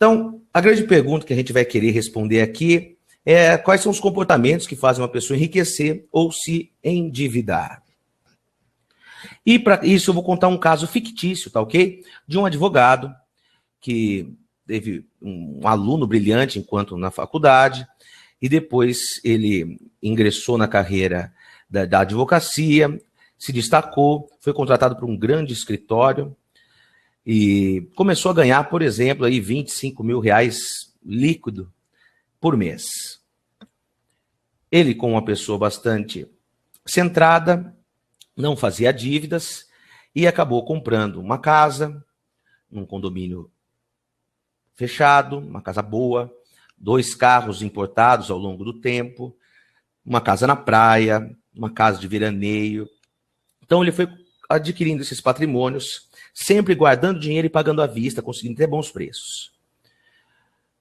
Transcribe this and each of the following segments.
Então, a grande pergunta que a gente vai querer responder aqui é quais são os comportamentos que fazem uma pessoa enriquecer ou se endividar. E para isso eu vou contar um caso fictício, tá ok? De um advogado que teve um aluno brilhante enquanto na faculdade e depois ele ingressou na carreira da advocacia, se destacou, foi contratado por um grande escritório e começou a ganhar, por exemplo, aí 25 mil reais líquido por mês. Ele, como uma pessoa bastante centrada, não fazia dívidas e acabou comprando uma casa, num condomínio fechado, uma casa boa, 2 carros importados ao longo do tempo, uma casa na praia, uma casa de veraneio. Então ele foi adquirindo esses patrimônios, sempre guardando dinheiro e pagando à vista, conseguindo ter bons preços.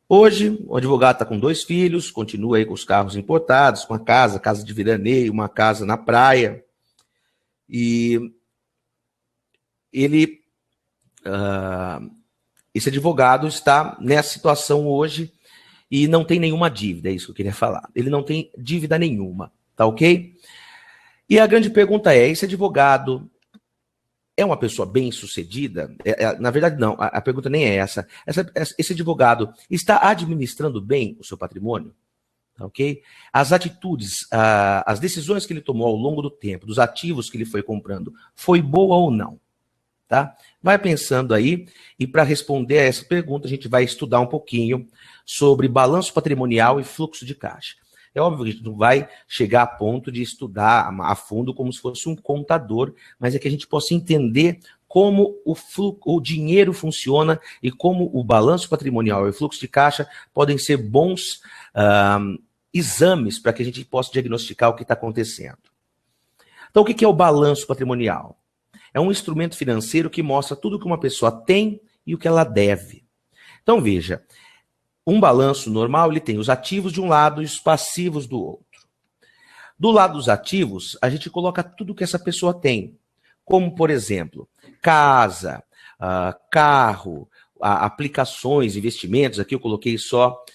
Hoje, o advogado está com 2 filhos, continua aí com os carros importados, com a casa de veraneio, uma casa na praia. E ele, esse advogado está nessa situação hoje e não tem nenhuma dívida, é isso que eu queria falar. Ele não tem dívida nenhuma, tá ok? E a grande pergunta é, esse advogado é uma pessoa bem-sucedida? Na verdade, não, a pergunta nem é essa. Esse advogado está administrando bem o seu patrimônio? Ok? As atitudes, as decisões que ele tomou ao longo do tempo, dos ativos que ele foi comprando, foi boa ou não? Tá? Vai pensando aí, e para responder a essa pergunta, a gente vai estudar um pouquinho sobre balanço patrimonial e fluxo de caixa. É óbvio que a gente não vai chegar a ponto de estudar a fundo como se fosse um contador, mas é que a gente possa entender como o dinheiro funciona e como o balanço patrimonial e o fluxo de caixa podem ser bons exames para que a gente possa diagnosticar o que está acontecendo. Então, o que é o balanço patrimonial? É um instrumento financeiro que mostra tudo que uma pessoa tem e o que ela deve. Então, veja, um balanço normal, ele tem os ativos de um lado e os passivos do outro. Do lado dos ativos, a gente coloca tudo que essa pessoa tem, como, por exemplo, casa, carro, aplicações, investimentos. Aqui eu coloquei só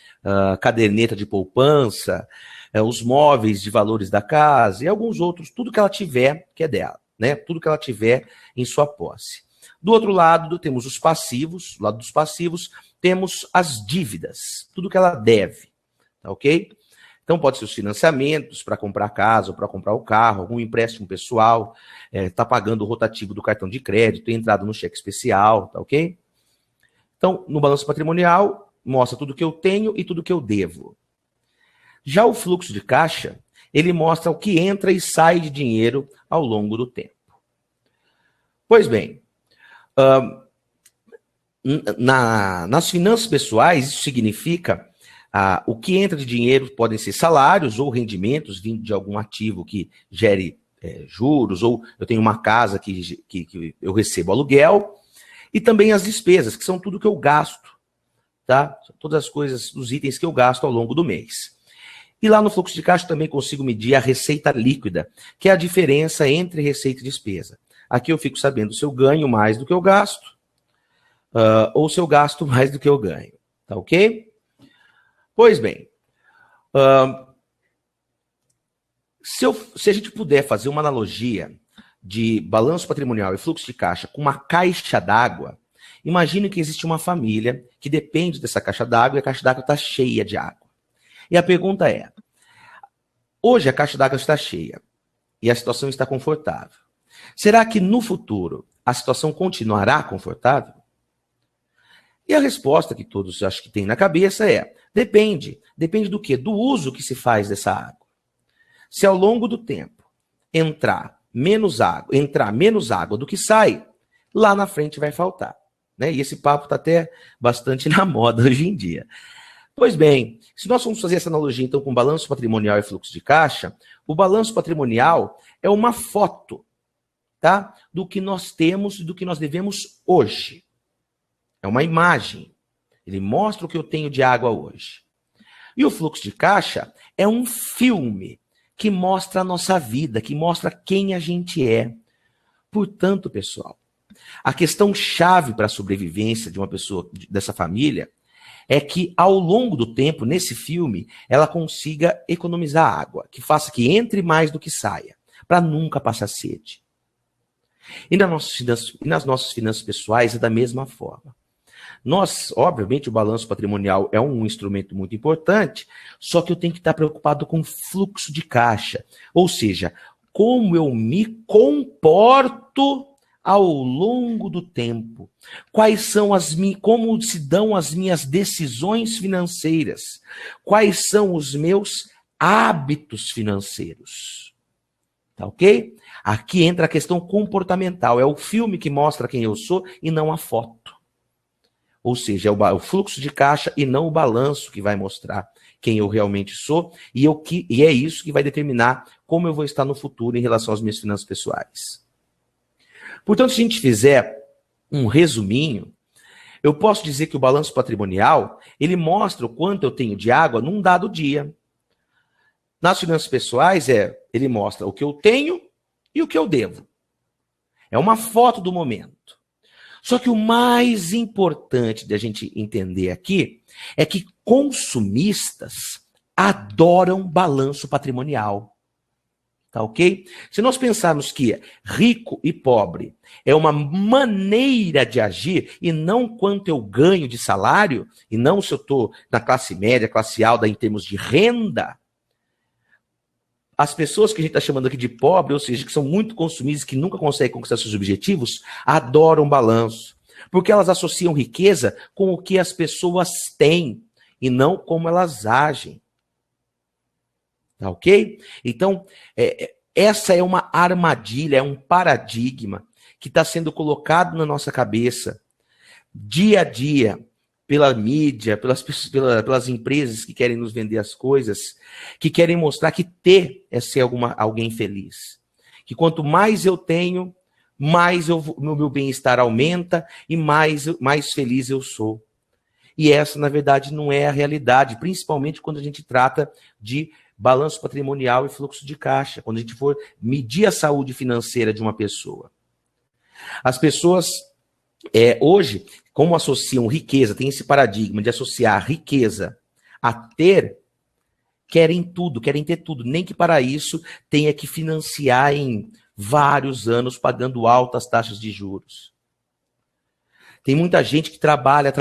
caderneta de poupança, os móveis de valores da casa e alguns outros, tudo que ela tiver que é dela, né? Tudo que ela tiver em sua posse. Do outro lado, temos os passivos. Do lado dos passivos, temos as dívidas, tudo que ela deve, tá ok? Então, pode ser os financiamentos para comprar a casa ou para comprar o carro, algum empréstimo pessoal, tá pagando o rotativo do cartão de crédito, entrada no cheque especial, tá ok? Então, no balanço patrimonial, mostra tudo que eu tenho e tudo que eu devo. Já o fluxo de caixa, ele mostra o que entra e sai de dinheiro ao longo do tempo. Pois bem, nas finanças pessoais, isso significa o que entra de dinheiro podem ser salários ou rendimentos vindo de algum ativo que gere juros, ou eu tenho uma casa que eu recebo aluguel, e também as despesas, que são tudo que eu gasto, tá? Todas as coisas, os itens que eu gasto ao longo do mês. E lá no fluxo de caixa também consigo medir a receita líquida, que é a diferença entre receita e despesa. Aqui eu fico sabendo se eu ganho mais do que eu gasto, ou se eu gasto mais do que eu ganho. Tá ok? Pois bem, se a gente puder fazer uma analogia de balanço patrimonial e fluxo de caixa com uma caixa d'água, imagine que existe uma família que depende dessa caixa d'água e a caixa d'água está cheia de água. E a pergunta é, hoje a caixa d'água está cheia e a situação está confortável. Será que no futuro a situação continuará confortável? E a resposta que todos acho que têm na cabeça é, depende. Depende do quê? Do uso que se faz dessa água. Se ao longo do tempo entrar menos água do que sai, lá na frente vai faltar. Né? E esse papo está até bastante na moda hoje em dia. Pois bem, se nós formos fazer essa analogia então com balanço patrimonial e fluxo de caixa, o balanço patrimonial é uma foto, tá? Do que nós temos e do que nós devemos hoje. É uma imagem. Ele mostra o que eu tenho de água hoje. E o fluxo de caixa é um filme que mostra a nossa vida, que mostra quem a gente é. Portanto, pessoal, a questão chave para a sobrevivência de uma pessoa dessa família é que ao longo do tempo, nesse filme, ela consiga economizar água, que faça que entre mais do que saia, para nunca passar sede. E nas nossas finanças pessoais é da mesma forma. Nós, obviamente, o balanço patrimonial é um instrumento muito importante, só que eu tenho que estar preocupado com o fluxo de caixa. Ou seja, como eu me comporto ao longo do tempo. Quais são como se dão as minhas decisões financeiras? Quais são os meus hábitos financeiros? Tá ok? Aqui entra a questão comportamental. É o filme que mostra quem eu sou e não a foto. Ou seja, é o fluxo de caixa e não o balanço que vai mostrar quem eu realmente sou e é isso que vai determinar como eu vou estar no futuro em relação às minhas finanças pessoais. Portanto, se a gente fizer um resuminho, eu posso dizer que o balanço patrimonial, ele mostra o quanto eu tenho de água num dado dia. Nas finanças pessoais, ele mostra o que eu tenho e o que eu devo. É uma foto do momento. Só que o mais importante da gente entender aqui é que consumistas adoram balanço patrimonial. Tá ok? Se nós pensarmos que rico e pobre é uma maneira de agir e não quanto eu ganho de salário, e não se eu estou na classe média, classe alta em termos de renda, as pessoas que a gente está chamando aqui de pobre, ou seja, que são muito consumistas, que nunca conseguem conquistar seus objetivos, adoram balanço. Porque elas associam riqueza com o que as pessoas têm e não como elas agem. Tá ok? Então, essa é uma armadilha, é um paradigma que está sendo colocado na nossa cabeça dia a dia, pela mídia, pelas empresas que querem nos vender as coisas, que querem mostrar que ter é ser alguém feliz. Que quanto mais eu tenho, mais o meu bem-estar aumenta e mais feliz eu sou. E essa, na verdade, não é a realidade, principalmente quando a gente trata de balanço patrimonial e fluxo de caixa, quando a gente for medir a saúde financeira de uma pessoa. As pessoas, hoje, como associam riqueza, tem esse paradigma de associar riqueza a ter, querem tudo, querem ter tudo, nem que para isso tenha que financiar em vários anos, pagando altas taxas de juros. Tem muita gente que trabalha,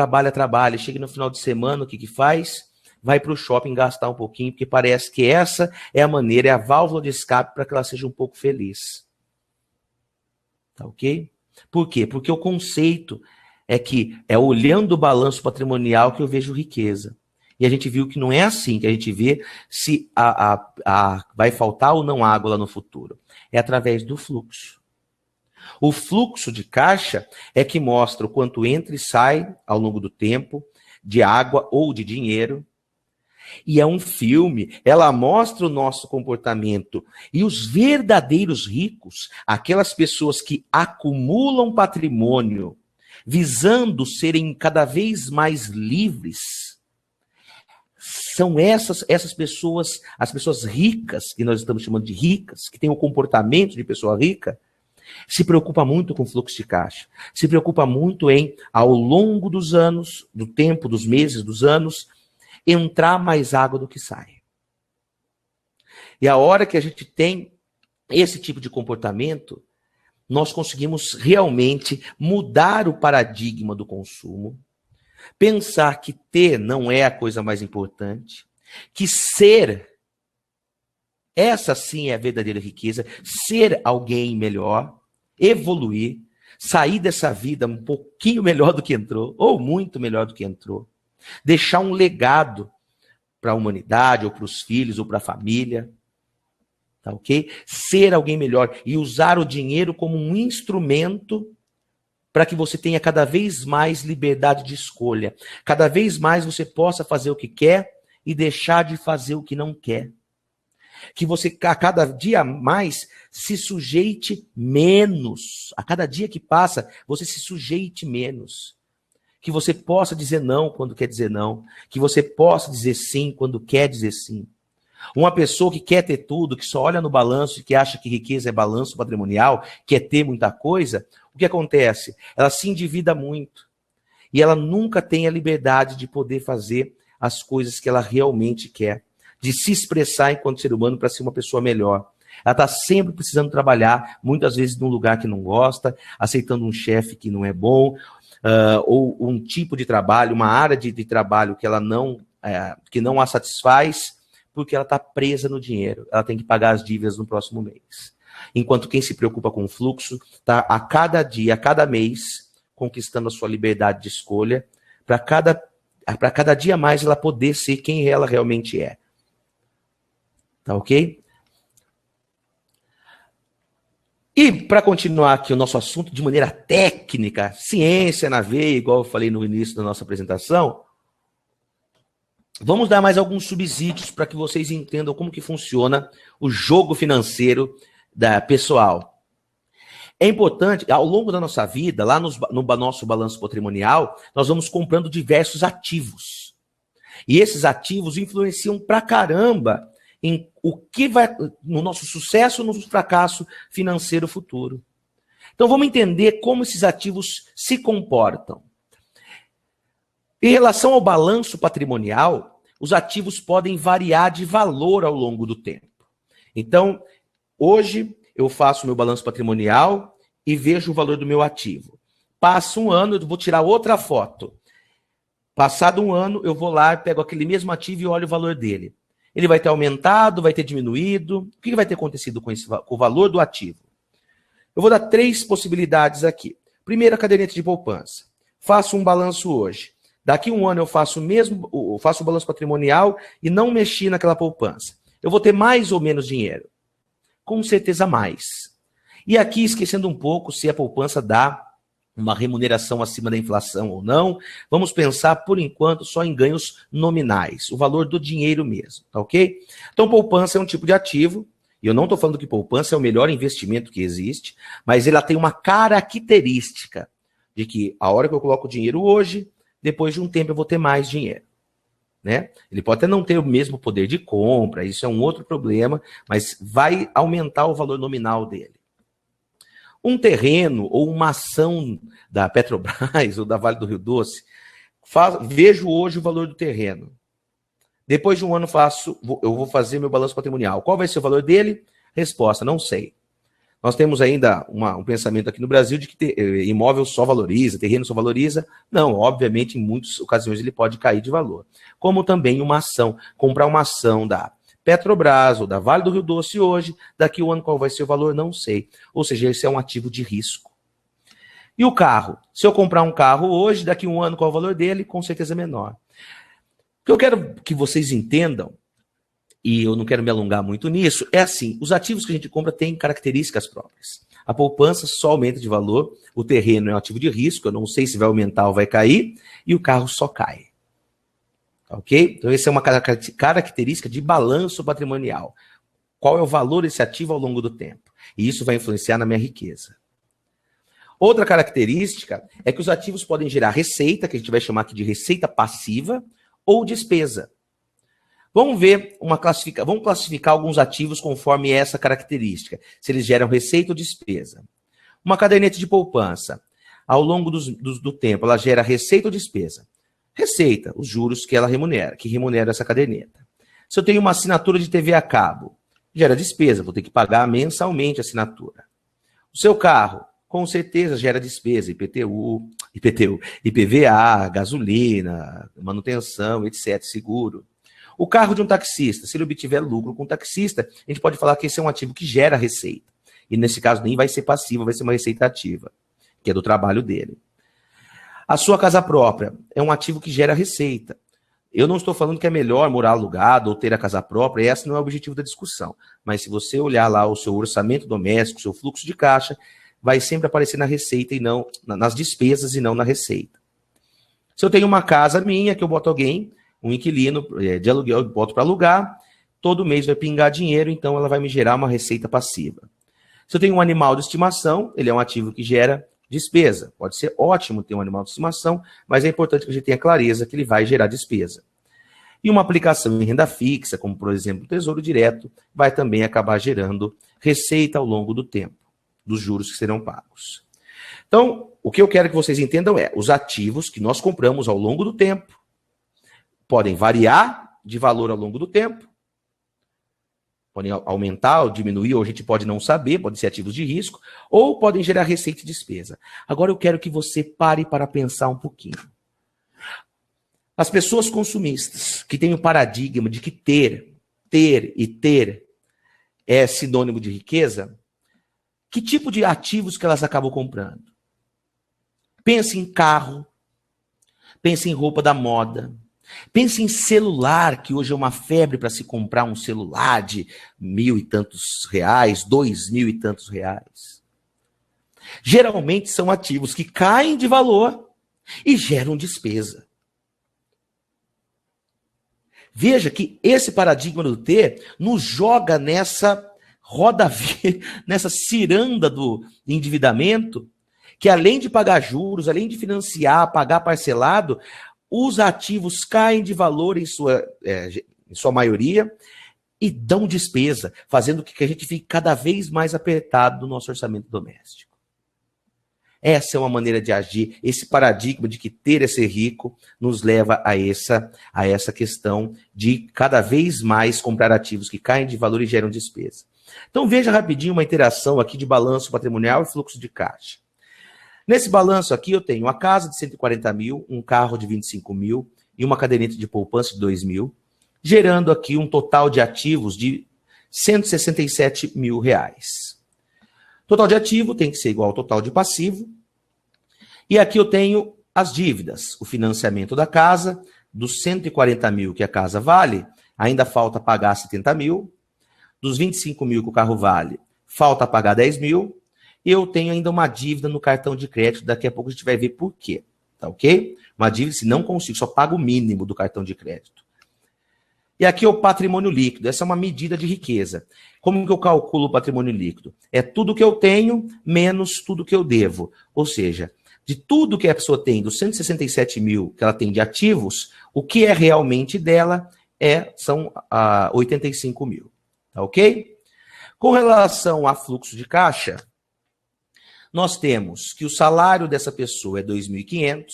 chega no final de semana, o que faz? Vai para o shopping gastar um pouquinho, porque parece que essa é a maneira, é a válvula de escape para que ela seja um pouco feliz. Tá ok? Por quê? Porque o conceito é que é olhando o balanço patrimonial que eu vejo riqueza. E a gente viu que não é assim, que a gente vê se vai faltar ou não água lá no futuro. É através do fluxo. O fluxo de caixa é que mostra o quanto entra e sai ao longo do tempo, de água ou de dinheiro. E é um filme, ela mostra o nosso comportamento. E os verdadeiros ricos, aquelas pessoas que acumulam patrimônio, visando serem cada vez mais livres, são essas pessoas, as pessoas ricas, que nós estamos chamando de ricas, que têm o comportamento de pessoa rica, se preocupa muito com o fluxo de caixa, se preocupa muito em, ao longo dos anos, do tempo, dos meses, dos anos, entrar mais água do que sai. E a hora que a gente tem esse tipo de comportamento, nós conseguimos realmente mudar o paradigma do consumo, pensar que ter não é a coisa mais importante, que ser, essa sim é a verdadeira riqueza, ser alguém melhor, evoluir, sair dessa vida um pouquinho melhor do que entrou, ou muito melhor do que entrou, deixar um legado para a humanidade, ou para os filhos, ou para a família. Tá ok? Ser alguém melhor e usar o dinheiro como um instrumento para que você tenha cada vez mais liberdade de escolha. Cada vez mais você possa fazer o que quer e deixar de fazer o que não quer. Que você, a cada dia mais, se sujeite menos. A cada dia que passa, você se sujeite menos. Que você possa dizer não quando quer dizer não. Que você possa dizer sim quando quer dizer sim. Uma pessoa que quer ter tudo, que só olha no balanço e que acha que riqueza é balanço patrimonial, quer ter muita coisa, o que acontece? Ela se endivida muito. e ela nunca tem a liberdade de poder fazer as coisas que ela realmente quer, de se expressar enquanto ser humano para ser uma pessoa melhor. Ela está sempre precisando trabalhar, muitas vezes num lugar que não gosta, aceitando um chefe que não é bom, ou um tipo de trabalho, uma área de trabalho que ela que não a satisfaz, porque ela está presa no dinheiro. Ela tem que pagar as dívidas no próximo mês. Enquanto quem se preocupa com o fluxo está a cada dia, a cada mês, conquistando a sua liberdade de escolha, para cada dia mais ela poder ser quem ela realmente é. Tá ok? E para continuar aqui o nosso assunto de maneira técnica, ciência na veia, igual eu falei no início da nossa apresentação, vamos dar mais alguns subsídios para que vocês entendam como que funciona o jogo financeiro pessoal. É importante, ao longo da nossa vida, lá no nosso balanço patrimonial, nós vamos comprando diversos ativos. E esses ativos influenciam pra caramba em o que vai no nosso sucesso ou no fracasso financeiro futuro. Então vamos entender como esses ativos se comportam. Em relação ao balanço patrimonial, os ativos podem variar de valor ao longo do tempo. Então, hoje eu faço meu balanço patrimonial e vejo o valor do meu ativo. Passa um ano, eu vou tirar outra foto. Passado um ano, eu vou lá, pego aquele mesmo ativo e olho o valor dele. Ele vai ter aumentado, vai ter diminuído? O que vai ter acontecido com o valor do ativo? Eu vou dar 3 possibilidades aqui. Primeiro, a caderneta de poupança. Faço um balanço hoje. Daqui um ano eu faço o balanço patrimonial e não mexi naquela poupança. Eu vou ter mais ou menos dinheiro? Com certeza mais. E aqui, esquecendo um pouco se a poupança dá uma remuneração acima da inflação ou não, vamos pensar, por enquanto, só em ganhos nominais, o valor do dinheiro mesmo, tá ok? Então, poupança é um tipo de ativo, e eu não estou falando que poupança é o melhor investimento que existe, mas ela tem uma característica de que a hora que eu coloco o dinheiro hoje, depois de um tempo eu vou ter mais dinheiro, né? Ele pode até não ter o mesmo poder de compra, isso é um outro problema, mas vai aumentar o valor nominal dele. Um terreno ou uma ação da Petrobras ou da Vale do Rio Doce, vejo hoje o valor do terreno. Depois de um ano eu vou fazer meu balanço patrimonial. Qual vai ser o valor dele? Resposta, não sei. Nós temos ainda um pensamento aqui no Brasil de que imóvel só valoriza, terreno só valoriza. Não, obviamente, em muitas ocasiões ele pode cair de valor. Como também uma ação. Comprar uma ação da Petrobras ou da Vale do Rio Doce hoje, daqui um ano qual vai ser o valor, não sei. Ou seja, esse é um ativo de risco. E o carro? Se eu comprar um carro hoje, daqui um ano qual é o valor dele, com certeza menor. O que eu quero que vocês entendam, e eu não quero me alongar muito nisso, é assim, os ativos que a gente compra têm características próprias. A poupança só aumenta de valor, o terreno é um ativo de risco, eu não sei se vai aumentar ou vai cair, e o carro só cai. Ok? Então, essa é uma característica de balanço patrimonial. Qual é o valor desse ativo ao longo do tempo? E isso vai influenciar na minha riqueza. Outra característica é que os ativos podem gerar receita, que a gente vai chamar aqui de receita passiva, ou despesa. Vamos classificar alguns ativos conforme essa característica, se eles geram receita ou despesa. Uma caderneta de poupança, ao longo do tempo, ela gera receita ou despesa? Receita, os juros que ela remunera essa caderneta. Se eu tenho uma assinatura de TV a cabo, gera despesa, vou ter que pagar mensalmente a assinatura. O seu carro, com certeza, gera despesa, IPTU, IPVA, gasolina, manutenção, etc., seguro. O carro de um taxista, se ele obtiver lucro com o taxista, a gente pode falar que esse é um ativo que gera receita. E nesse caso nem vai ser passiva, vai ser uma receita ativa, que é do trabalho dele. A sua casa própria é um ativo que gera receita. Eu não estou falando que é melhor morar alugado ou ter a casa própria, esse não é o objetivo da discussão. Mas se você olhar lá o seu orçamento doméstico, o seu fluxo de caixa, vai sempre aparecer na receita e não nas despesas e não na receita. Se eu tenho uma casa minha, que eu boto alguém, um inquilino de aluguel, eu boto para alugar, todo mês vai pingar dinheiro, então ela vai me gerar uma receita passiva. Se eu tenho um animal de estimação, ele é um ativo que gera despesa. Pode ser ótimo ter um animal de estimação, mas é importante que a gente tenha clareza que ele vai gerar despesa. E uma aplicação em renda fixa, como por exemplo o Tesouro Direto, vai também acabar gerando receita ao longo do tempo, dos juros que serão pagos. Então, o que eu quero que vocês entendam é, os ativos que nós compramos ao longo do tempo podem variar de valor ao longo do tempo, podem aumentar ou diminuir, ou a gente pode não saber, podem ser ativos de risco, ou podem gerar receita e despesa. Agora eu quero que você pare para pensar um pouquinho. As pessoas consumistas que têm o paradigma de que ter é sinônimo de riqueza, que tipo de ativos que elas acabam comprando? Pense em carro, pense em roupa da moda, pense em celular, que hoje é uma febre para se comprar um celular de 1.000 e tantos reais, 2.000 e tantos reais. Geralmente são ativos que caem de valor e geram despesa. Veja que esse paradigma do ter nos joga nessa roda, nessa ciranda do endividamento, que além de pagar juros, além de financiar, pagar parcelado, os ativos caem de valor em sua maioria e dão despesa, fazendo com que a gente fique cada vez mais apertado no nosso orçamento doméstico. Essa é uma maneira de agir, esse paradigma de que ter é ser rico nos leva a essa questão de cada vez mais comprar ativos que caem de valor e geram despesa. Então veja rapidinho uma interação aqui de balanço patrimonial e fluxo de caixa. Nesse balanço aqui eu tenho uma casa de 140 mil, um carro de 25 mil e uma caderneta de poupança de 2 mil, gerando aqui um total de ativos de 167 mil reais. Total de ativo tem que ser igual ao total de passivo. E aqui eu tenho as dívidas, o financiamento da casa, dos 140 mil que a casa vale, ainda falta pagar 70 mil, dos 25 mil que o carro vale, falta pagar 10 mil, e eu tenho ainda uma dívida no cartão de crédito, daqui a pouco a gente vai ver por quê, tá ok? Uma dívida, se não consigo, só pago o mínimo do cartão de crédito. E aqui é o patrimônio líquido, essa é uma medida de riqueza. Como que eu calculo o patrimônio líquido? É tudo que eu tenho menos tudo que eu devo. Ou seja, de tudo que a pessoa tem, dos 167 mil que ela tem de ativos, o que é realmente dela são 85 mil. Tá ok? Com relação a fluxo de caixa, nós temos que o salário dessa pessoa é 2.500.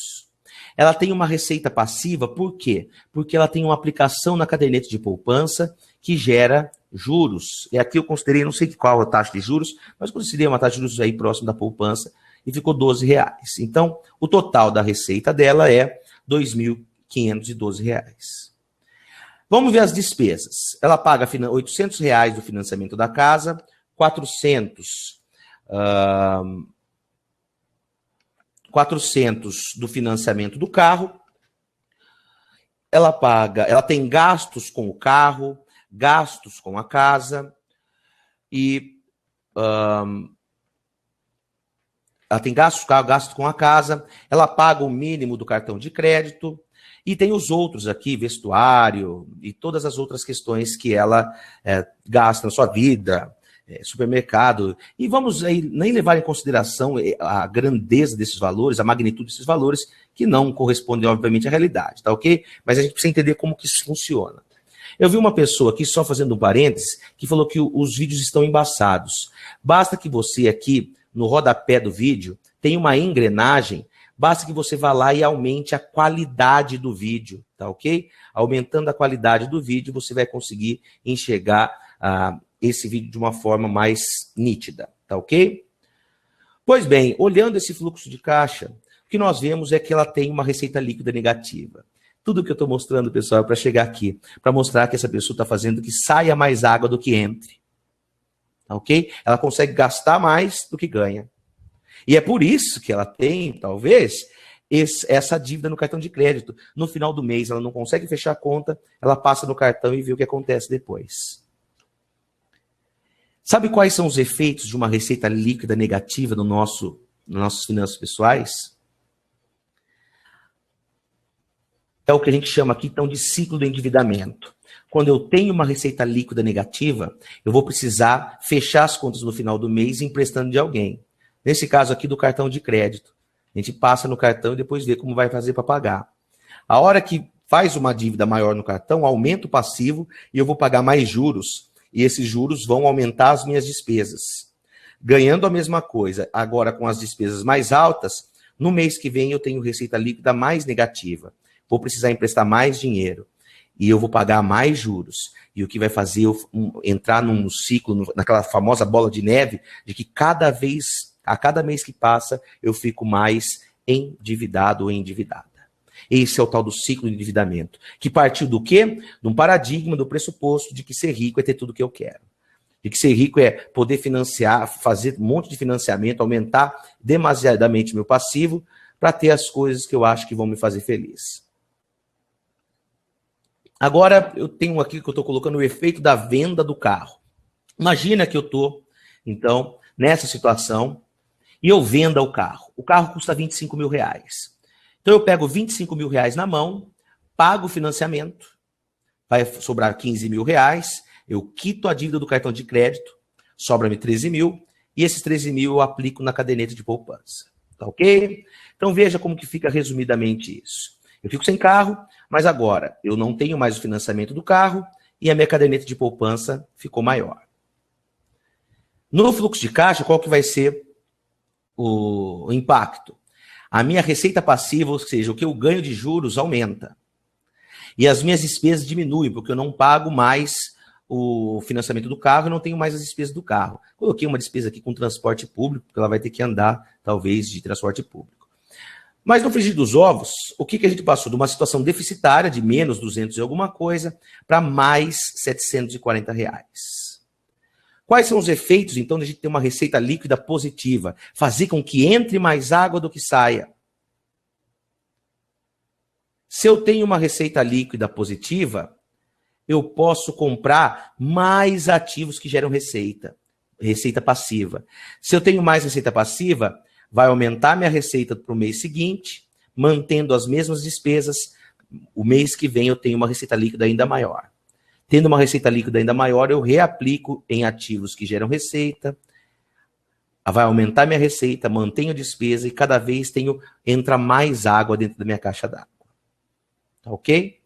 Ela tem uma receita passiva, por quê? Porque ela tem uma aplicação na caderneta de poupança que gera juros. E aqui eu considerei, não sei qual a taxa de juros, mas considerei uma taxa de juros aí próximo da poupança e ficou R$12. Então, o total da receita dela é R$2.512. Vamos ver as despesas. Ela paga R$800 do financiamento da casa, 400 do financiamento do carro. Ela tem gastos com o carro, gastos com a casa e ela tem gastos com a casa, ela paga o mínimo do cartão de crédito e tem os outros aqui, vestuário e todas as outras questões que ela gasta na sua vida, supermercado, e vamos aí nem levar em consideração a grandeza desses valores, a magnitude desses valores, que não correspondem, obviamente, à realidade, tá ok? Mas a gente precisa entender como que isso funciona. Eu vi uma pessoa aqui, só fazendo um parênteses, que falou que os vídeos estão embaçados. Basta que você aqui, no rodapé do vídeo, tenha uma engrenagem, basta que você vá lá e aumente a qualidade do vídeo, tá ok? Aumentando a qualidade do vídeo, você vai conseguir enxergar esse vídeo de uma forma mais nítida, tá ok? Pois bem, olhando esse fluxo de caixa, o que nós vemos é que ela tem uma receita líquida negativa. Tudo que eu estou mostrando, pessoal, é para chegar aqui, para mostrar que essa pessoa está fazendo que saia mais água do que entre, tá ok? Ela consegue gastar mais do que ganha. E é por isso que ela tem, talvez, essa dívida no cartão de crédito. No final do mês, ela não consegue fechar a conta, ela passa no cartão e vê o que acontece depois. Sabe quais são os efeitos de uma receita líquida negativa nas nossas finanças pessoais? É o que a gente chama aqui, então, de ciclo do endividamento. Quando eu tenho uma receita líquida negativa, eu vou precisar fechar as contas no final do mês emprestando de alguém. Nesse caso aqui do cartão de crédito. A gente passa no cartão e depois vê como vai fazer para pagar. A hora que faz uma dívida maior no cartão, aumenta o passivo e eu vou pagar mais juros. E esses juros vão aumentar as minhas despesas. ganhando a mesma coisa, agora com as despesas mais altas, no mês que vem eu tenho receita líquida mais negativa. Vou precisar emprestar mais dinheiro e eu vou pagar mais juros. E o que vai fazer eu entrar num ciclo, naquela famosa bola de neve, de que a cada mês que passa, eu fico mais endividado ou endividada. Esse é o tal do ciclo de endividamento, que partiu do quê? De um paradigma, do pressuposto de que ser rico é ter tudo que eu quero. De que ser rico é poder financiar, fazer um monte de financiamento, aumentar demasiadamente meu passivo para ter as coisas que eu acho que vão me fazer feliz. Agora, eu tenho aqui que eu estou colocando o efeito da venda do carro. Imagina que eu estou, então, nessa situação e eu venda o carro. O carro custa 25 mil reais. Então, eu pego 25 mil reais na mão, pago o financiamento, vai sobrar 15 mil reais, eu quito a dívida do cartão de crédito, sobra-me 13 mil, e esses 13 mil eu aplico na caderneta de poupança. Tá ok? Então, veja como que fica resumidamente isso. Eu fico sem carro, mas agora eu não tenho mais o financiamento do carro e a minha caderneta de poupança ficou maior. No fluxo de caixa, qual que vai ser o impacto? A minha receita passiva, ou seja, o que eu ganho de juros, aumenta. E as minhas despesas diminuem, porque eu não pago mais o financiamento do carro e não tenho mais as despesas do carro. Coloquei uma despesa aqui com transporte público, porque ela vai ter que andar, talvez, de transporte público. Mas no frigir dos ovos, o que a gente passou? De uma situação deficitária de menos 200 e alguma coisa para mais 740 reais. Quais são os efeitos, então, de a gente ter uma receita líquida positiva? Fazer com que entre mais água do que saia. Se eu tenho uma receita líquida positiva, eu posso comprar mais ativos que geram receita passiva. Se eu tenho mais receita passiva, vai aumentar minha receita para o mês seguinte, mantendo as mesmas despesas. O mês que vem eu tenho uma receita líquida ainda maior. Tendo uma receita líquida ainda maior, eu reaplico em ativos que geram receita, vai aumentar minha receita, mantenho despesa e cada vez entra mais água dentro da minha caixa d'água. Tá ok?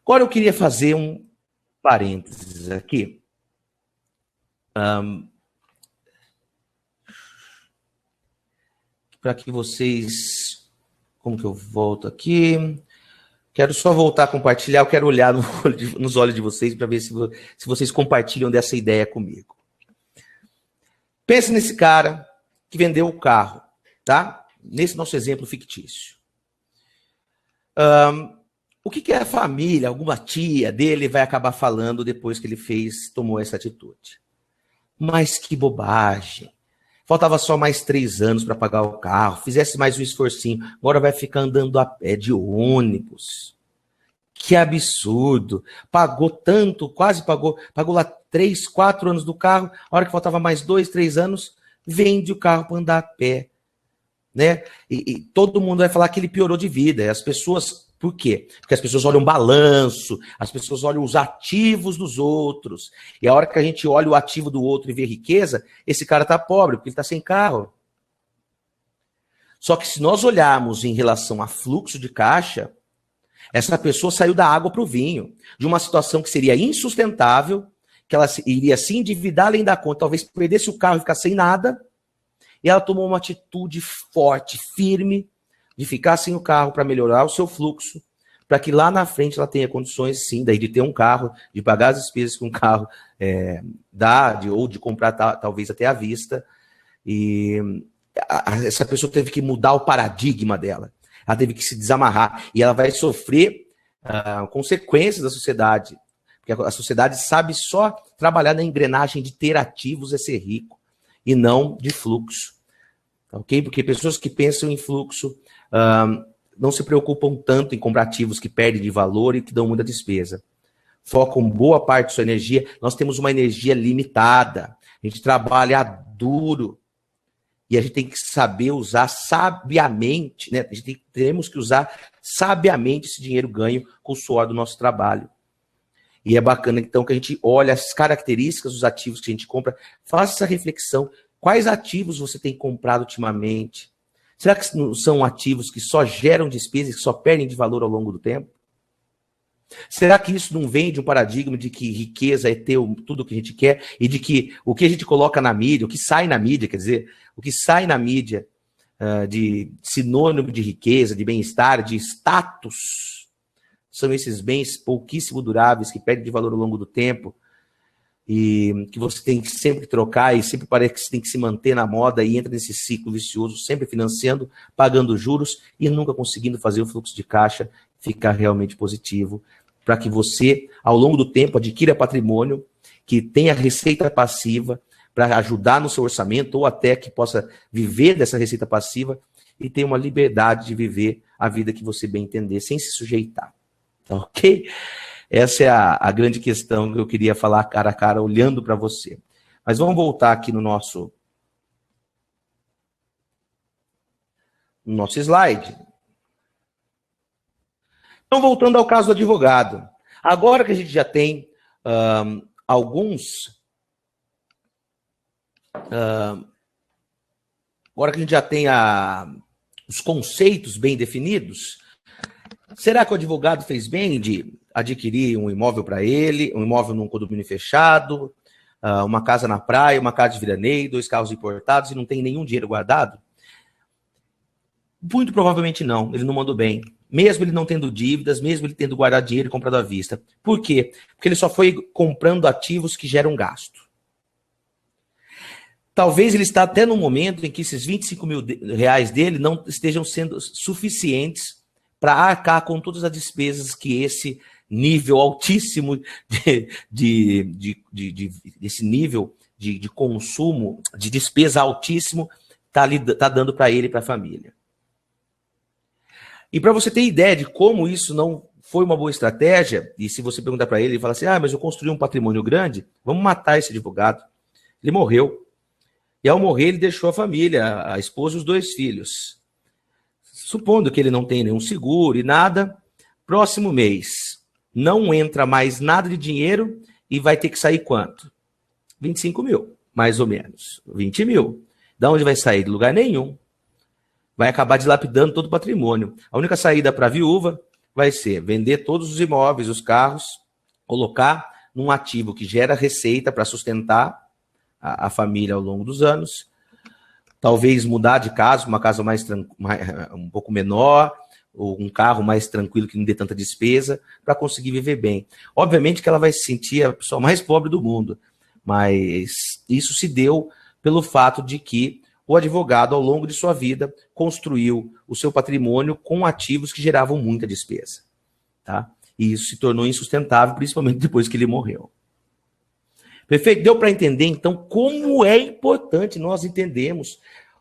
Agora eu queria fazer um parênteses aqui. Para que vocês... Como que eu volto aqui? Quero só voltar a compartilhar, eu quero olhar nos olhos de vocês para ver se vocês compartilham dessa ideia comigo. Pense nesse cara que vendeu o carro, tá? Nesse nosso exemplo fictício. O que a família, alguma tia dele vai acabar falando depois que ele tomou essa atitude? Mas que bobagem. Faltava só mais 3 anos para pagar o carro, fizesse mais um esforcinho, agora vai ficar andando a pé de ônibus. Que absurdo. Pagou tanto, quase pagou lá 3, 4 anos do carro, a hora que faltava mais 2, 3 anos, vende o carro para andar a pé. Né? E todo mundo vai falar que ele piorou de vida. E as pessoas, por quê? Porque as pessoas olham balanço, as pessoas olham os ativos dos outros. E a hora que a gente olha o ativo do outro e vê riqueza, esse cara está pobre, porque ele está sem carro. Só que se nós olharmos em relação a fluxo de caixa, essa pessoa saiu da água para o vinho, de uma situação que seria insustentável, que ela iria se endividar além da conta, talvez perdesse o carro e ficasse sem nada, e ela tomou uma atitude forte, firme, de ficar sem o carro para melhorar o seu fluxo, para que lá na frente ela tenha condições, sim, daí de ter um carro, de pagar as despesas que um carro dá, ou de comprar talvez até à vista. E essa pessoa teve que mudar o paradigma dela. Ela teve que se desamarrar. E ela vai sofrer consequências da sociedade. Porque a sociedade sabe só trabalhar na engrenagem de ter ativos é ser rico, e não de fluxo. Ok? Porque pessoas que pensam em fluxo não se preocupam tanto em comprar ativos que perdem de valor e que dão muita despesa. Focam boa parte de sua energia. Nós temos uma energia limitada. A gente trabalha duro. E a gente tem que saber usar sabiamente, né? Temos que usar sabiamente esse dinheiro ganho com o suor do nosso trabalho. E é bacana, então, que a gente olhe as características dos ativos que a gente compra, faça essa reflexão. Quais ativos você tem comprado ultimamente? Será que são ativos que só geram despesas, que só perdem de valor ao longo do tempo? Será que isso não vem de um paradigma de que riqueza é ter tudo o que a gente quer e de que o que a gente coloca na mídia, o que sai na mídia, quer dizer, o que sai na mídia de sinônimo de riqueza, de bem-estar, de status, são esses bens pouquíssimo duráveis que perdem de valor ao longo do tempo e que você tem que sempre trocar e sempre parece que você tem que se manter na moda e entra nesse ciclo vicioso, sempre financiando, pagando juros e nunca conseguindo fazer o fluxo de caixa ficar realmente positivo, para que você, ao longo do tempo, adquira patrimônio, que tenha receita passiva para ajudar no seu orçamento ou até que possa viver dessa receita passiva e ter uma liberdade de viver a vida que você bem entender, sem se sujeitar. Tá, ok? Essa é a grande questão que eu queria falar cara a cara, olhando para você. Mas vamos voltar aqui no nosso slide. Então, voltando ao caso do advogado. Agora que a gente já tem agora que a gente já tem os conceitos bem definidos, será que o advogado fez bem de adquirir um imóvel para ele, um imóvel num condomínio fechado, uma casa na praia, uma casa de veraneio, 2 carros importados e não tem nenhum dinheiro guardado? Muito provavelmente não, ele não mandou bem. Mesmo ele não tendo dívidas, mesmo ele tendo guardado dinheiro e comprado à vista. Por quê? Porque ele só foi comprando ativos que geram gasto. Talvez ele está até no momento em que esses 25 mil reais dele não estejam sendo suficientes para arcar com todas as despesas que esse nível altíssimo desse nível de consumo, de despesa altíssimo, tá dando para ele e para a família. E para você ter ideia de como isso não foi uma boa estratégia, e se você perguntar para ele, ele fala assim, mas eu construí um patrimônio grande, vamos matar esse advogado. Ele morreu. E ao morrer, ele deixou a família, a esposa e os 2 filhos. Supondo que ele não tem nenhum seguro e nada, próximo mês, não entra mais nada de dinheiro e vai ter que sair quanto? 25 mil, mais ou menos. 20 mil. Da onde vai sair? De lugar nenhum. Vai acabar dilapidando todo o patrimônio. A única saída para a viúva vai ser vender todos os imóveis, os carros, colocar num ativo que gera receita para sustentar a família ao longo dos anos, talvez mudar de casa, uma casa um pouco menor, ou um carro mais tranquilo que não dê tanta despesa, para conseguir viver bem. Obviamente que ela vai se sentir a pessoa mais pobre do mundo, mas isso se deu pelo fato de que o advogado, ao longo de sua vida, construiu o seu patrimônio com ativos que geravam muita despesa. Tá? E isso se tornou insustentável, principalmente depois que ele morreu. Perfeito? Deu para entender, então, como é importante nós entendermos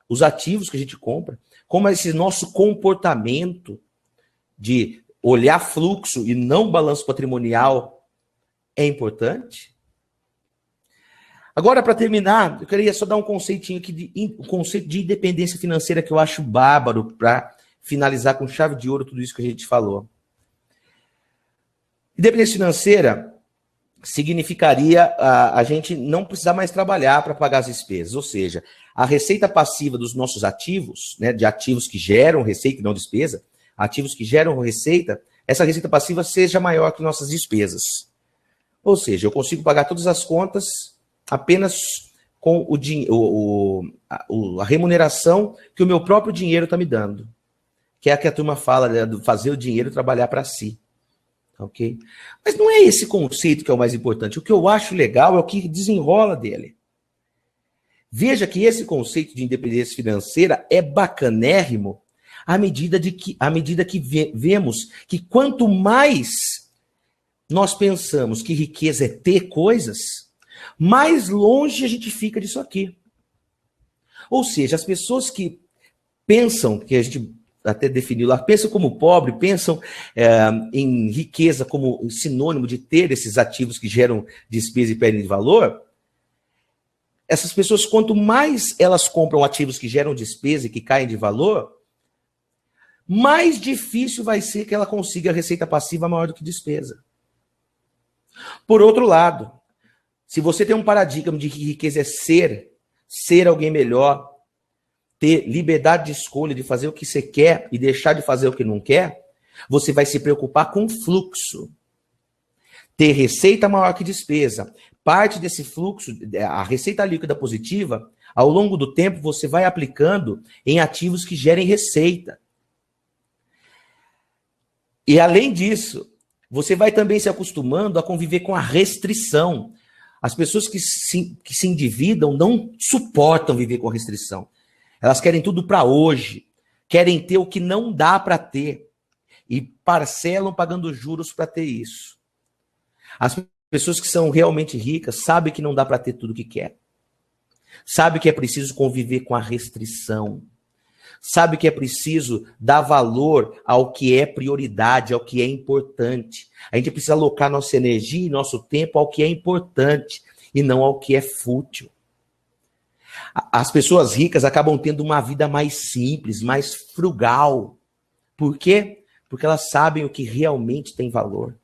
os ativos que a gente compra, como esse nosso comportamento de olhar fluxo e não balanço patrimonial é importante. Agora, para terminar, eu queria só dar um conceitinho aqui, um conceito de independência financeira que eu acho bárbaro para finalizar com chave de ouro tudo isso que a gente falou. Independência financeira significaria a gente não precisar mais trabalhar para pagar as despesas, ou seja, a receita passiva dos nossos ativos, né, de ativos que geram receita e não despesa, ativos que geram receita, essa receita passiva seja maior que nossas despesas. Ou seja, eu consigo pagar todas as contas apenas com a remuneração que o meu próprio dinheiro está me dando. Que é a que a turma fala, né, de fazer o dinheiro trabalhar para si. Ok? Mas não é esse conceito que é o mais importante. O que eu acho legal é o que desenrola dele. Veja que esse conceito de independência financeira é bacanérrimo à medida que vemos que quanto mais nós pensamos que riqueza é ter coisas, mais longe a gente fica disso aqui. Ou seja, as pessoas que pensam, que a gente até definiu lá, pensam como pobre, pensam em riqueza como sinônimo de ter esses ativos que geram despesa e perdem de valor, essas pessoas, quanto mais elas compram ativos que geram despesa e que caem de valor, mais difícil vai ser que ela consiga receita passiva maior do que despesa. Por outro lado, se você tem um paradigma de que riqueza é ser alguém melhor, ter liberdade de escolha, de fazer o que você quer e deixar de fazer o que não quer, você vai se preocupar com fluxo. ter receita maior que despesa. Parte desse fluxo, a receita líquida positiva, ao longo do tempo, você vai aplicando em ativos que gerem receita. E além disso, você vai também se acostumando a conviver com a restrição. As pessoas que se endividam não suportam viver com restrição. Elas querem tudo para hoje, querem ter o que não dá para ter e parcelam pagando juros para ter isso. As pessoas que são realmente ricas sabem que não dá para ter tudo o que quer. Sabem que é preciso conviver com a restrição. Sabe que é preciso dar valor ao que é prioridade, ao que é importante. A gente precisa alocar nossa energia e nosso tempo ao que é importante e não ao que é fútil. As pessoas ricas acabam tendo uma vida mais simples, mais frugal. Por quê? Porque elas sabem o que realmente tem valor.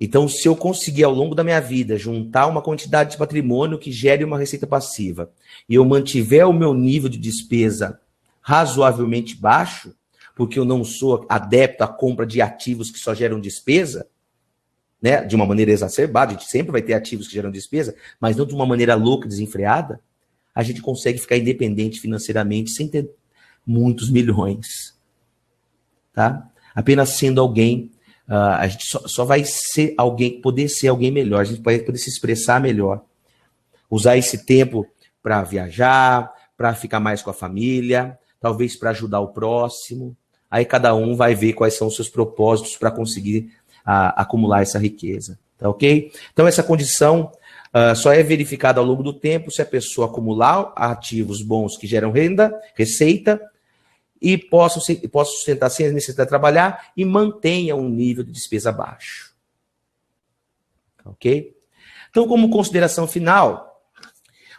Então, se eu conseguir ao longo da minha vida juntar uma quantidade de patrimônio que gere uma receita passiva e eu mantiver o meu nível de despesa razoavelmente baixo, porque eu não sou adepto à compra de ativos que só geram despesa, né, de uma maneira exacerbada, a gente sempre vai ter ativos que geram despesa, mas não de uma maneira louca, desenfreada, a gente consegue ficar independente financeiramente sem ter muitos milhões. Tá? Apenas sendo alguém. A gente só vai ser alguém, poder ser alguém melhor, a gente vai poder se expressar melhor. Usar esse tempo para viajar, para ficar mais com a família, talvez para ajudar o próximo. Aí cada um vai ver quais são os seus propósitos para conseguir acumular essa riqueza. Tá ok? Então essa condição só é verificada ao longo do tempo se a pessoa acumular ativos bons que geram renda, receita, e possa sustentar sem a necessidade de trabalhar e mantenha um nível de despesa baixo. Ok? Então, como consideração final,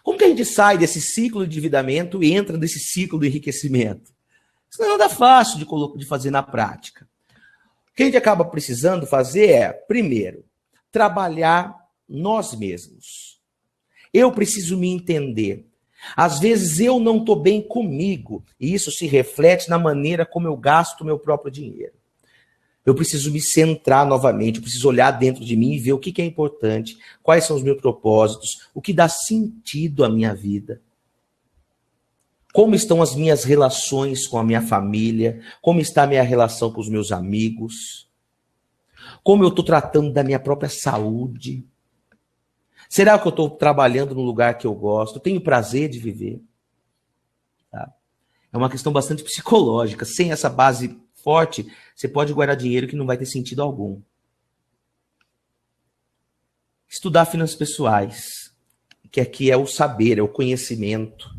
como que a gente sai desse ciclo de endividamento e entra nesse ciclo de enriquecimento? Isso não é nada fácil de fazer na prática. O que a gente acaba precisando fazer é, primeiro, trabalhar nós mesmos. Eu preciso me entender. Às vezes eu não estou bem comigo, e isso se reflete na maneira como eu gasto o meu próprio dinheiro. Eu preciso me centrar novamente, eu preciso olhar dentro de mim e ver o que é importante, quais são os meus propósitos, o que dá sentido à minha vida. Como estão as minhas relações com a minha família, como está a minha relação com os meus amigos, como eu estou tratando da minha própria saúde. Será que eu estou trabalhando no lugar que eu gosto? Tenho prazer de viver? Tá? É uma questão bastante psicológica. Sem essa base forte, você pode guardar dinheiro que não vai ter sentido algum. Estudar finanças pessoais, que aqui é o saber, é o conhecimento,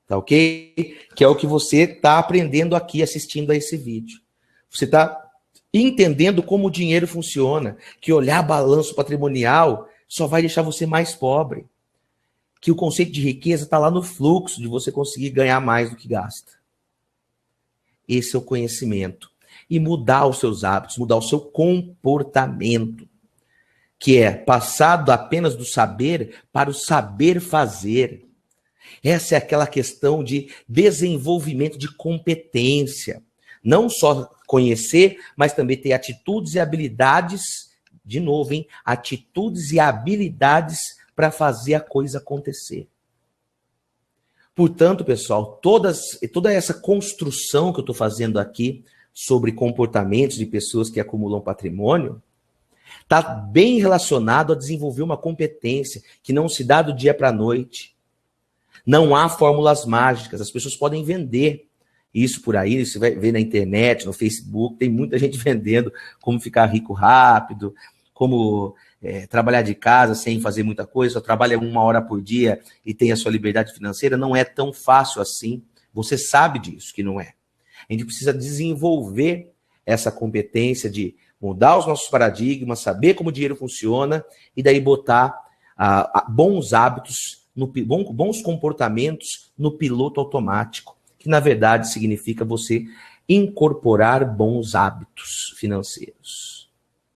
tá ok? Que é o que você está aprendendo aqui assistindo a esse vídeo. Você está entendendo como o dinheiro funciona, que olhar balanço patrimonial só vai deixar você mais pobre. Que o conceito de riqueza está lá no fluxo de você conseguir ganhar mais do que gasta. Esse é o conhecimento. E mudar os seus hábitos, mudar o seu comportamento, que é passado apenas do saber para o saber fazer. Essa é aquela questão de desenvolvimento de competência. Não só conhecer, mas também ter atitudes e habilidades. De novo, hein? Atitudes e habilidades para fazer a coisa acontecer. Portanto, pessoal, toda essa construção que eu estou fazendo aqui sobre comportamentos de pessoas que acumulam patrimônio está bem relacionado a desenvolver uma competência que não se dá do dia para a noite. Não há fórmulas mágicas, as pessoas podem vender isso por aí, você vai ver na internet, no Facebook, tem muita gente vendendo como ficar rico rápido, como trabalhar de casa sem fazer muita coisa, só trabalha 1 hora por dia e tem a sua liberdade financeira. Não é tão fácil assim. Você sabe disso, que não é. A gente precisa desenvolver essa competência de mudar os nossos paradigmas, saber como o dinheiro funciona e daí botar bons hábitos, bons comportamentos no piloto automático, que na verdade significa você incorporar bons hábitos financeiros.